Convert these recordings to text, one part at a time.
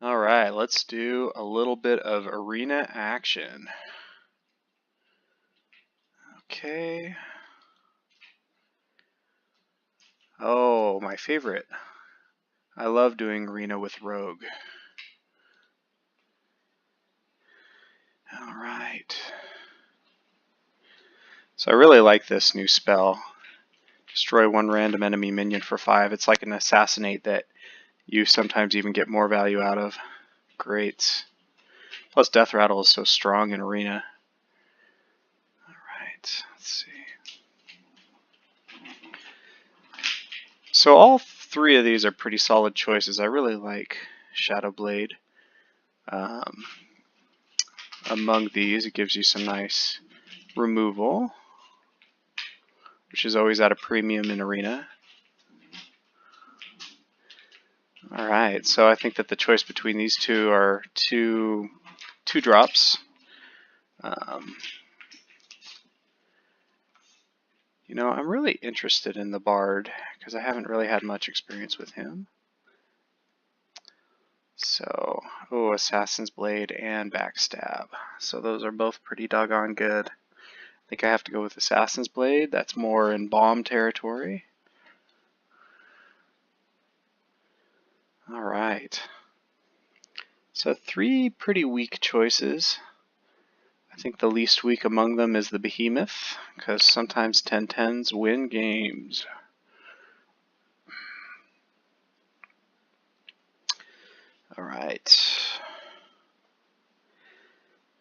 Alright, let's do a little bit of arena action. Okay. Oh, my favorite. I love doing arena with Rogue. Alright. So I really like this new spell. Destroy one random enemy minion for 5. It's like an assassinate that you sometimes even get more value out of. Great. Plus Death Rattle is so strong in arena. Alright, let's see. So all 3 of these are pretty solid choices. I really like Shadow Blade. Among these, it gives you some nice removal, which is always at a premium in arena. Alright, so I think that the choice between these two are two drops. You know, I'm really interested in the Bard because I haven't really had much experience with him. So, oh, Assassin's Blade and Backstab. So those are both pretty doggone good. I think I have to go with Assassin's Blade. That's more in bomb territory. Alright. So 3 pretty weak choices. I think the least weak among them is the Behemoth, because sometimes 10-10s win games. Alright.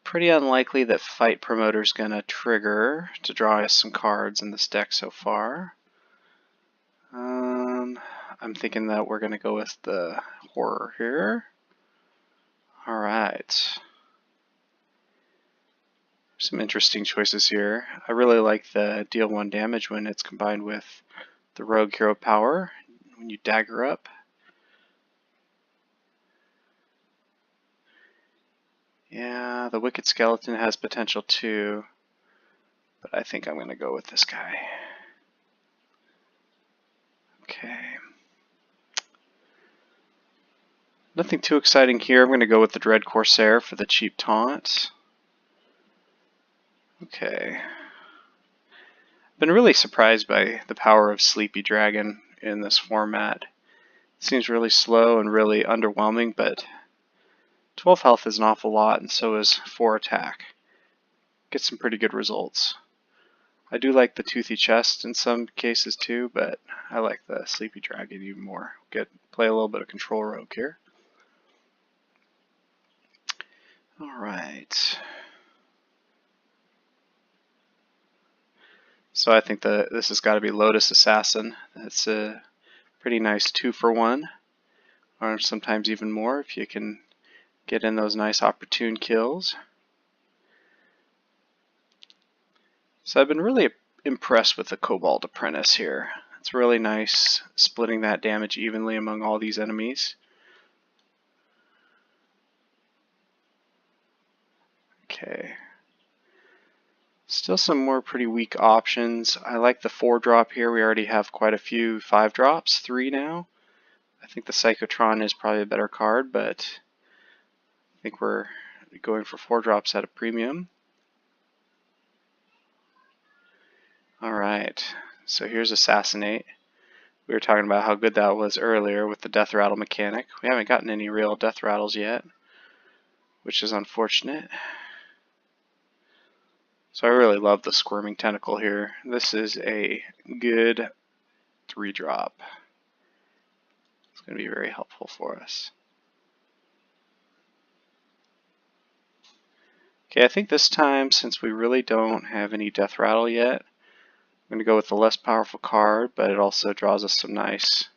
Pretty unlikely that Fight Promoter's gonna trigger to draw us some cards in this deck so far. I'm thinking that we're gonna go with the Horror here. Alright. Some interesting choices here. I really like the deal 1 damage when it's combined with the Rogue Hero Power when you dagger up. Yeah, the Wicked Skeleton has potential too, but I think I'm going to go with this guy. Okay. Nothing too exciting here. I'm going to go with the Dread Corsair for the cheap taunt. Okay. Been really surprised by the power of Sleepy Dragon in this format. It seems really slow and really underwhelming, but 12 health is an awful lot, and so is 4 attack. Get some pretty good results. I do like the Toothy Chest in some cases too, but I like the Sleepy Dragon even more. Play a little bit of Control Rogue here. Alright. So I think this has got to be Lotus Assassin. That's a pretty nice 2-for-1, or sometimes even more if you can get in those nice opportune kills. So I've been really impressed with the Cobalt Apprentice here. It's really nice splitting that damage evenly among all these enemies. Okay. Still some more pretty weak options. I like the 4-drop here. We already have quite a few 5-drops, 3 now. I think the Psychotron is probably a better card, but I think we're going for 4-drops at a premium. Alright, so here's Assassinate. We were talking about how good that was earlier with the Death Rattle mechanic. We haven't gotten any real Death Rattles yet, which is unfortunate. So I really love the Squirming Tentacle here. This is a good 3-drop. It's going to be very helpful for us. Okay, I think this time, since we really don't have any Death Rattle yet, I'm going to go with the less powerful card, but it also draws us some nice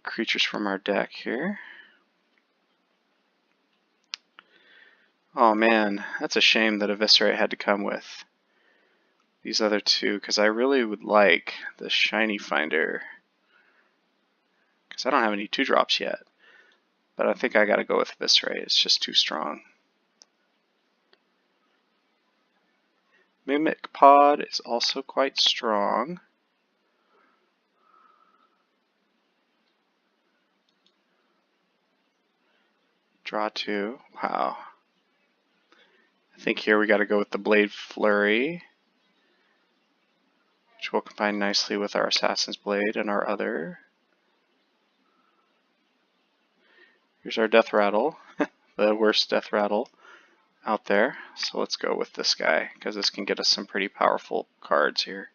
creatures from our deck here. Oh man, that's a shame that Eviscerate had to come with these other 2, because I really would like the Shiny Finder, because I don't have any 2-drops yet. But I think I gotta go with Eviscerate, it's just too strong. Mimic Pod is also quite strong. Draw 2. Wow. I think here we got to go with the Blade Flurry, which will combine nicely with our Assassin's Blade and our other. Here's our Death Rattle, the worst Death Rattle out there. So let's go with this guy, because this can get us some pretty powerful cards here.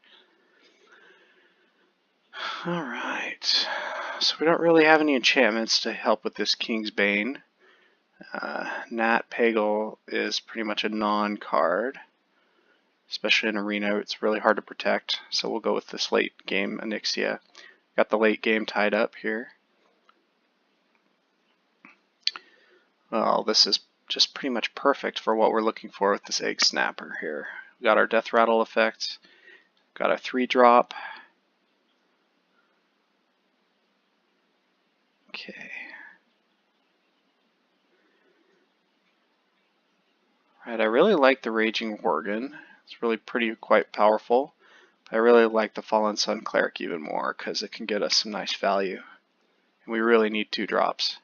Alright, so we don't really have any enchantments to help with this King's Bane. Nat Pagal is pretty much a non-card, especially in Arena. It's really hard to protect, so we'll go with this late game Onyxia. Got the late game tied up here. Well, this is just pretty much perfect for what we're looking for with this Egg Snapper here. We got our Death Rattle effect, got a 3-drop. Okay. Right, I really like the Raging Worgen. It's really quite powerful. I really like the Fallen Sun Cleric even more because it can get us some nice value. And we really need 2 drops.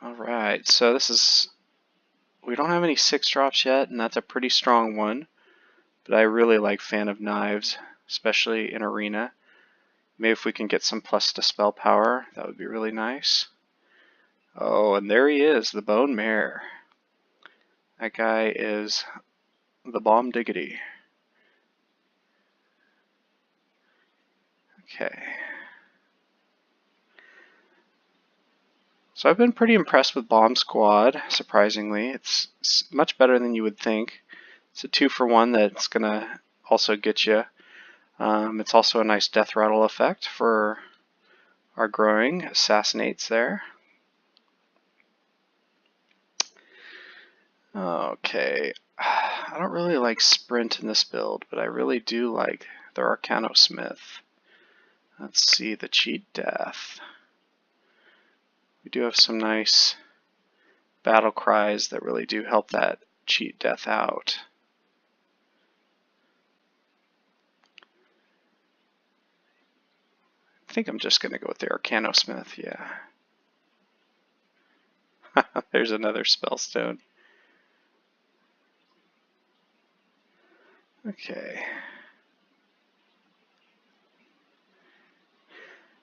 Alright, so this is... we don't have any 6 drops yet, and that's a pretty strong one. But I really like Fan of Knives, especially in Arena. Maybe if we can get some plus to spell power, that would be really nice. Oh, and there he is, the Bone Mare. That guy is the bomb diggity. Okay. So I've been pretty impressed with Bomb Squad, surprisingly. It's much better than you would think. It's a 2-for-1 that's going to also get you. It's also a nice Death Rattle effect for our growing Assassinates there. Okay, I don't really like Sprint in this build, but I really do like the Arcano Smith. Let's see, the Cheat Death. We do have some nice battle cries that really do help that Cheat Death out. I think I'm just going to go with the Arcano Smith, yeah. There's another Spellstone. Okay.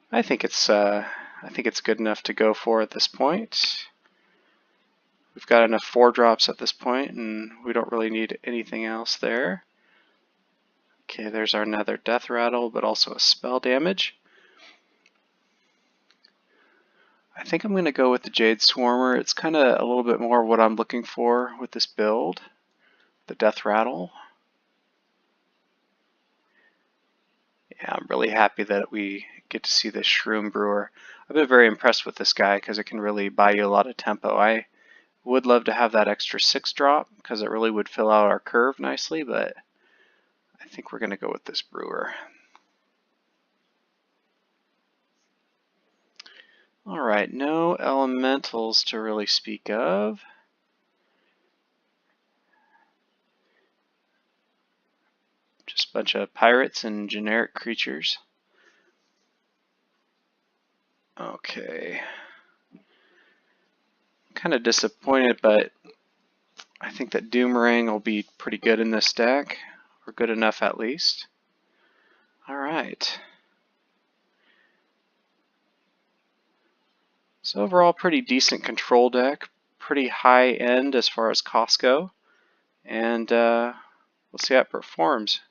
I think it's good enough to go for at this point. We've got enough 4-drops at this point, and we don't really need anything else there. Okay, there's our another Death Rattle, but also a spell damage. I think I'm going to go with the Jade Swarmer. It's kind of a little bit more what I'm looking for with this build, the Death Rattle. Yeah, I'm really happy that we get to see this Shroom Brewer. I've been very impressed with this guy because it can really buy you a lot of tempo. I would love to have that extra 6-drop because it really would fill out our curve nicely, but I think we're going to go with this Brewer. Alright, no elementals to really speak of. Just a bunch of pirates and generic creatures. Okay. Kind of disappointed, but I think that Doomerang will be pretty good in this deck, or good enough at least. Alright. So overall, pretty decent control deck, pretty high end as far as costs go, and we'll see how it performs.